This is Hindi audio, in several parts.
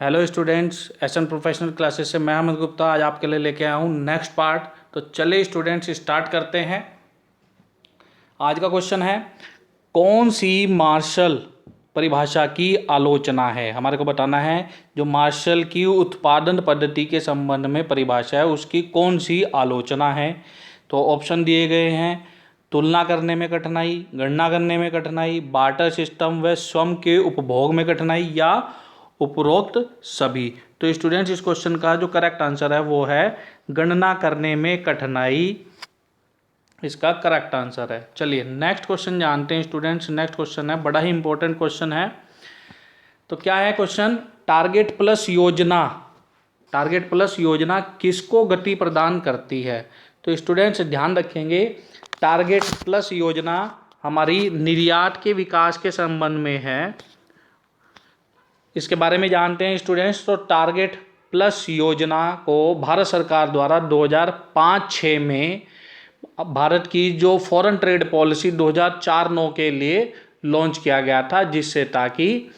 Hello students, SN professional classes से मैं अमित गुप्ता आज आपके लिए लेके आया हूँ नेक्स्ट पार्ट। तो चलिए स्टूडेंट्स स्टार्ट करते हैं। आज का क्वेश्चन है, कौन सी मार्शल परिभाषा की आलोचना है। हमारे को बताना है जो मार्शल की उत्पादन पद्धति के संबंध में परिभाषा है उसकी कौन सी आलोचना है। तो ऑप्शन दिए गए हैं, तुलना करने में कठिनाई, गणना करने में कठिनाई, बार्टर सिस्टम व स्वयं के उपभोग में कठिनाई या उपरोक्त सभी। तो स्टूडेंट्स इस क्वेश्चन का जो करेक्ट आंसर है वो है गणना करने में कठिनाई, इसका करेक्ट आंसर है। चलिए नेक्स्ट क्वेश्चन जानते हैं स्टूडेंट्स। नेक्स्ट क्वेश्चन है, बड़ा ही इंपॉर्टेंट क्वेश्चन है। तो क्या है क्वेश्चन, टारगेट प्लस योजना, टारगेट प्लस योजना किसको गति प्रदान करती है। तो स्टूडेंट्स ध्यान रखेंगे, टारगेट प्लस योजना हमारी निर्यात के विकास के संबंध में है, इसके बारे में जानते हैं स्टूडेंट्स। तो टारगेट प्लस योजना को भारत सरकार द्वारा 2005-06 में भारत की जो फॉरेन ट्रेड पॉलिसी 2004-09 के लिए लॉन्च किया गया था, जिससे ताकि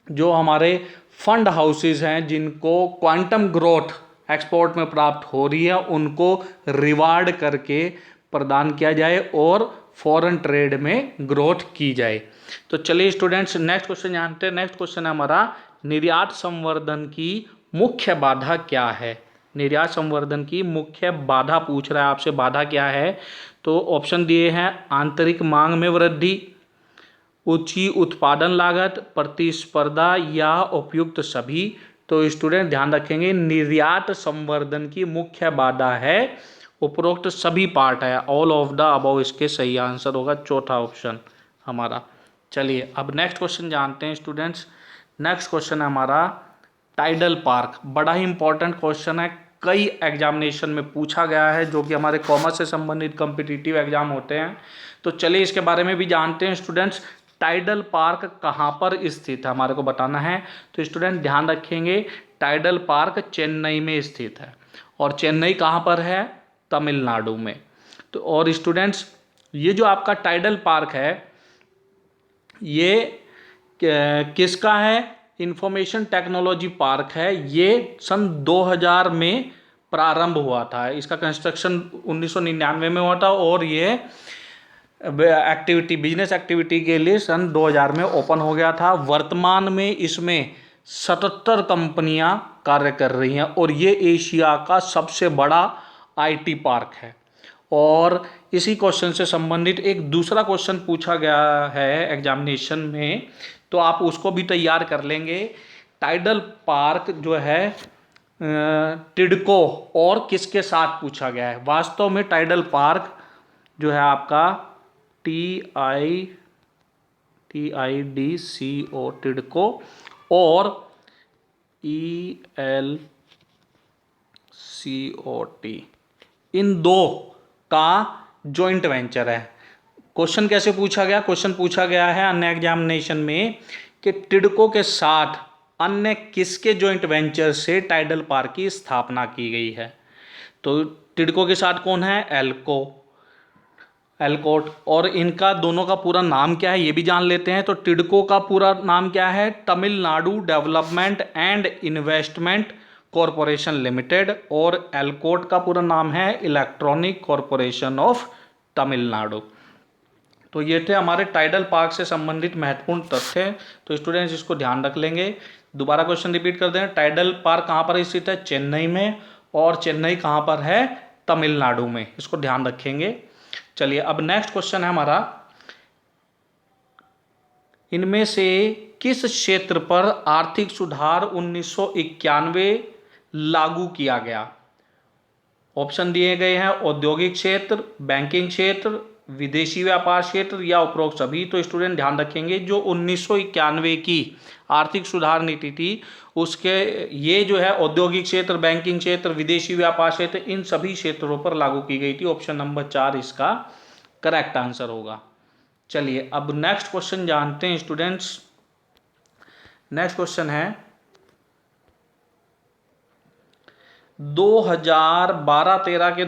जो हमारे फंड हाउसेस हैं जिनको क्वांटम ग्रोथ एक्सपोर्ट में प्राप्त हो रही है उनको रिवार्ड करके प्रदान किया जाए और फॉरेन ट्रेड में ग्रोथ की जाए। तो चलिए स्टूडेंट्स नेक्स्ट क्वेश्चन जानते हैं। नेक्स्ट क्वेश्चन है हमारा, निर्यात संवर्धन की मुख्य बाधा क्या है। निर्यात संवर्धन की मुख्य बाधा पूछ रहा है आपसे, बाधा क्या है। तो ऑप्शन दिए हैं, आंतरिक मांग में वृद्धि, ऊंची उत्पादन लागत, प्रतिस्पर्धा या उपयुक्त सभी। तो स्टूडेंट ध्यान रखेंगे, निर्यात संवर्धन की मुख्य बाधा है उपरोक्त सभी पार्ट है, ऑल ऑफ द अबव इसके सही आंसर होगा, चौथा ऑप्शन हमारा। चलिए अब नेक्स्ट क्वेश्चन जानते हैं स्टूडेंट्स। नेक्स्ट क्वेश्चन है हमारा, टाइडल पार्क, बड़ा ही इंपॉर्टेंट क्वेश्चन है, कई एग्जामिनेशन में पूछा गया है, जो कि हमारे कॉमर्स से संबंधित कॉम्पिटिटिव एग्जाम होते हैं। तो चलिए इसके बारे में भी जानते हैं स्टूडेंट्स। टाइडल पार्क कहाँ पर स्थित है, हमारे को बताना है। तो स्टूडेंट ध्यान रखेंगे, टाइडल पार्क चेन्नई में स्थित है, और चेन्नई कहाँ पर है, तमिलनाडु में। तो और स्टूडेंट्स ये जो आपका टाइडल पार्क है ये किसका है, इंफॉर्मेशन टेक्नोलॉजी पार्क है। ये सन 2000 में प्रारंभ हुआ था, इसका कंस्ट्रक्शन 1999 में हुआ था और ये एक्टिविटी, बिजनेस एक्टिविटी के लिए सन 2000 में ओपन हो गया था। वर्तमान में इसमें 77 कंपनियां कार्य कर रही हैं और ये एशिया का सबसे बड़ा आईटी पार्क है। और इसी क्वेश्चन से संबंधित एक दूसरा क्वेश्चन पूछा गया है एग्जामिनेशन में, तो आप उसको भी तैयार कर लेंगे। टाइडल पार्क जो है टिडको और किसके साथ पूछा गया है। वास्तव में टाइडल पार्क जो है आपका TIDCO टिडको और ELCOT, इन दो का जॉइंट वेंचर है। क्वेश्चन कैसे पूछा गया, क्वेश्चन पूछा गया है अन्य एग्जामिनेशन में कि टिडको के साथ अन्य किसके जॉइंट वेंचर से टाइडल पार्क की स्थापना की गई है। तो टिडको के साथ कौन है, एल्कोट, और इनका दोनों का पूरा नाम क्या है ये भी जान लेते हैं। तो टिडको का पूरा नाम क्या है, Tamil Nadu development and investment corporation limited, और एल्कोट का पूरा नाम है इलेक्ट्रॉनिक कॉरपोरेशन ऑफ तमिलनाडु। तो ये थे हमारे टाइडल पार्क से संबंधित महत्वपूर्ण तथ्य। तो स्टूडेंट्स इसको ध्यान रख लेंगे। दोबारा क्वेश्चन रिपीट कर दें, टाइडल पार्क कहाँ पर स्थित है, चेन्नई में, और चेन्नई कहाँ पर है, तमिलनाडु में, इसको ध्यान रखेंगे। चलिए अब नेक्स्ट क्वेश्चन है हमारा, इनमें से किस क्षेत्र पर आर्थिक सुधार 1991 लागू किया गया। ऑप्शन दिए गए हैं, औद्योगिक क्षेत्र, बैंकिंग क्षेत्र, विदेशी व्यापार क्षेत्र या उपरोक्त सभी। तो स्टूडेंट ध्यान रखेंगे, जो 1991 की आर्थिक सुधार नीति थी उसके ये जो है औद्योगिक क्षेत्र, बैंकिंग क्षेत्र, विदेशी व्यापार क्षेत्र, इन सभी क्षेत्रों पर लागू की गई थी। ऑप्शन नंबर 4 इसका करेक्ट आंसर होगा। चलिए अब नेक्स्ट क्वेश्चन जानते हैं स्टूडेंट्स। नेक्स्ट क्वेश्चन है, 2012-13 के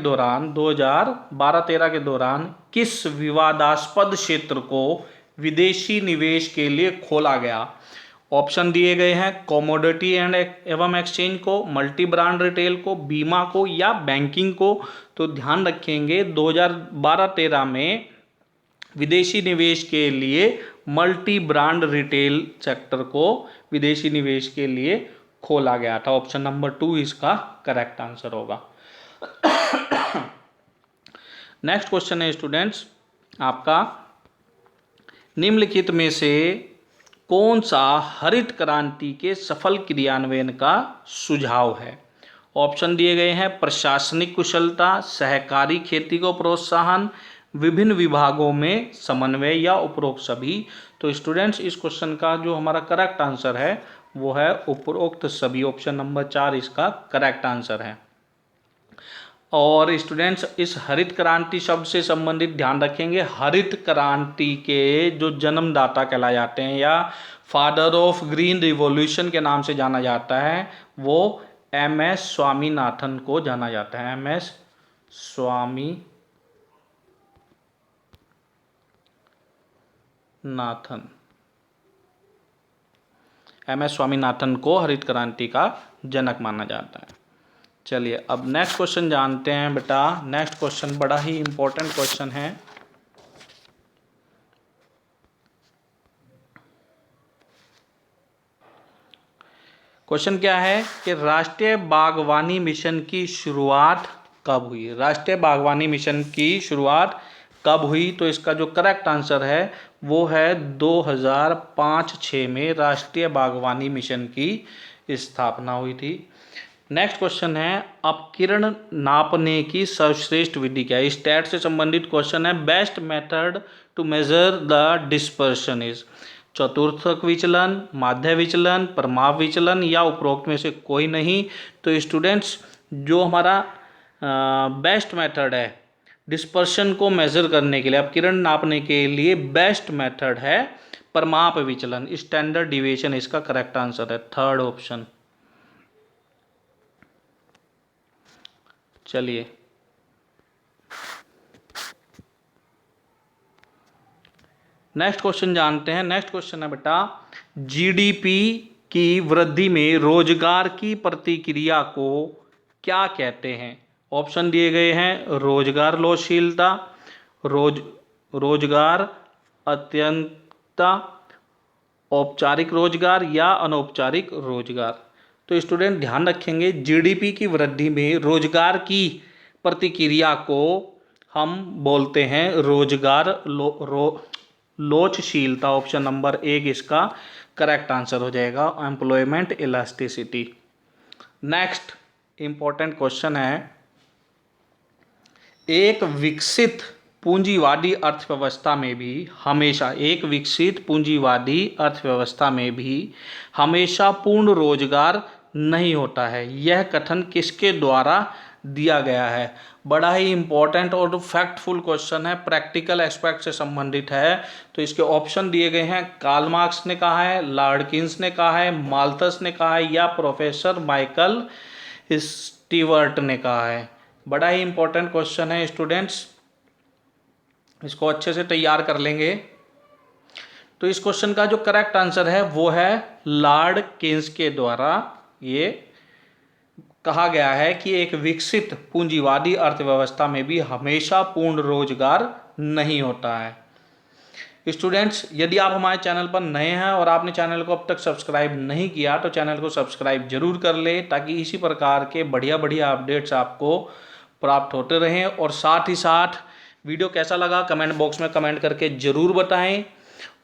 दौरान किस विवादास्पद क्षेत्र को विदेशी निवेश के लिए खोला गया। ऑप्शन दिए गए हैं कमोडिटी एंड एवं एक्सचेंज को, मल्टी ब्रांड रिटेल को, बीमा को या बैंकिंग को। तो ध्यान रखेंगे 2012-13 में विदेशी निवेश के लिए मल्टी ब्रांड रिटेल सेक्टर को विदेशी निवेश के लिए खोला गया था। ऑप्शन नंबर 2 इसका करेक्ट आंसर होगा। नेक्स्ट क्वेश्चन है स्टूडेंट्स आपका, निम्नलिखित में से कौन सा हरित क्रांति के सफल क्रियान्वयन का सुझाव है? ऑप्शन दिए गए हैं प्रशासनिक कुशलता, सहकारी खेती को प्रोत्साहन, विभिन्न विभागों में समन्वय या उपरोक्त सभी। तो स्टूडेंट्स इस क्वेश्चन का जो हमारा करेक्ट आंसर है वो है उपरोक्त सभी। ऑप्शन नंबर 4 इसका करेक्ट आंसर है। और स्टूडेंट्स इस हरित क्रांति शब्द से संबंधित ध्यान रखेंगे, हरित क्रांति के जो जन्मदाता कहलाए जाते हैं या फादर ऑफ ग्रीन रिवॉल्यूशन के नाम से जाना जाता है वो MS स्वामीनाथन को जाना जाता है। MS स्वामीनाथन को हरित क्रांति का जनक माना जाता है। चलिए अब नेक्स्ट क्वेश्चन जानते हैं बेटा। नेक्स्ट क्वेश्चन बड़ा ही इंपॉर्टेंट क्वेश्चन है। क्वेश्चन क्या है कि राष्ट्रीय बागवानी मिशन की शुरुआत कब हुई? राष्ट्रीय बागवानी मिशन की शुरुआत कब हुई? तो इसका जो करेक्ट आंसर है वो है 2005-06 में राष्ट्रीय बागवानी मिशन की स्थापना हुई थी। नेक्स्ट क्वेश्चन है अपकिरण नापने की सर्वश्रेष्ठ विधि क्या है? स्टैट से संबंधित क्वेश्चन है। Best method to measure the dispersion is चतुर्थक विचलन, माध्य विचलन, परमाप विचलन या उपरोक्त में से कोई नहीं। तो स्टूडेंट्स जो हमारा बेस्ट मेथड है डिस्पर्शन को मेजर करने के लिए, अपकिरण नापने के लिए बेस्ट मेथड है परमाप विचलन, स्टैंडर्ड डिविएशन इसका करेक्ट आंसर है, थर्ड ऑप्शन। चलिए नेक्स्ट क्वेश्चन जानते हैं। नेक्स्ट क्वेश्चन है बेटा, जीडीपी की वृद्धि में रोजगार की प्रतिक्रिया को क्या कहते हैं? ऑप्शन दिए गए हैं रोजगार लोचशीलता, रोजगार अत्यंतता, औपचारिक रोजगार या अनौपचारिक रोजगार। तो स्टूडेंट ध्यान रखेंगे जीडीपी की वृद्धि में रोजगार की प्रतिक्रिया को हम बोलते हैं रोजगार लोचशीलता। ऑप्शन नंबर 1 इसका करेक्ट आंसर हो जाएगा, employment elasticity. Next important question है, एक विकसित पूंजीवादी अर्थव्यवस्था में भी हमेशा, एक विकसित पूंजीवादी अर्थव्यवस्था में भी हमेशा पूर्ण रोजगार नहीं होता है, यह कथन किसके द्वारा दिया गया है? बड़ा ही इंपॉर्टेंट और फैक्टफुल क्वेश्चन है, प्रैक्टिकल एस्पेक्ट से संबंधित है। तो इसके ऑप्शन दिए गए हैं, कार्ल मार्क्स ने कहा है, लॉर्डकिंस ने कहा है, माल्थस ने कहा है या प्रोफेसर माइकल स्टीवर्ट ने कहा है। बड़ा ही इंपॉर्टेंट क्वेश्चन है स्टूडेंट्स, इसको अच्छे से तैयार कर लेंगे। तो इस क्वेश्चन का जो करेक्ट आंसर है वो है लॉर्डकिंस के द्वारा ये कहा गया है कि एक विकसित पूंजीवादी अर्थव्यवस्था में भी हमेशा पूर्ण रोजगार नहीं होता है। स्टूडेंट्स यदि आप हमारे चैनल पर नए हैं और आपने चैनल को अब तक सब्सक्राइब नहीं किया तो चैनल को सब्सक्राइब जरूर कर ले, ताकि इसी प्रकार के बढ़िया बढ़िया अपडेट्स आपको प्राप्त होते रहें। और साथ ही साथ वीडियो कैसा लगा कमेंट बॉक्स में कमेंट करके ज़रूर बताएं,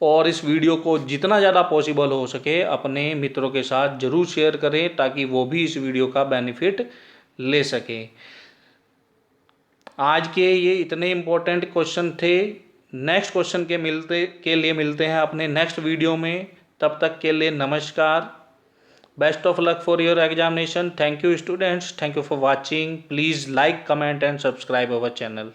और इस वीडियो को जितना ज़्यादा पॉसिबल हो सके अपने मित्रों के साथ ज़रूर शेयर करें, ताकि वो भी इस वीडियो का बेनिफिट ले सकें। आज के ये इतने इम्पोर्टेंट क्वेश्चन थे। नेक्स्ट क्वेश्चन के लिए मिलते हैं अपने नेक्स्ट वीडियो में। तब तक के लिए नमस्कार। Best of luck for your examination. Thank you students, thank you for watching. Please like, comment and subscribe our channel.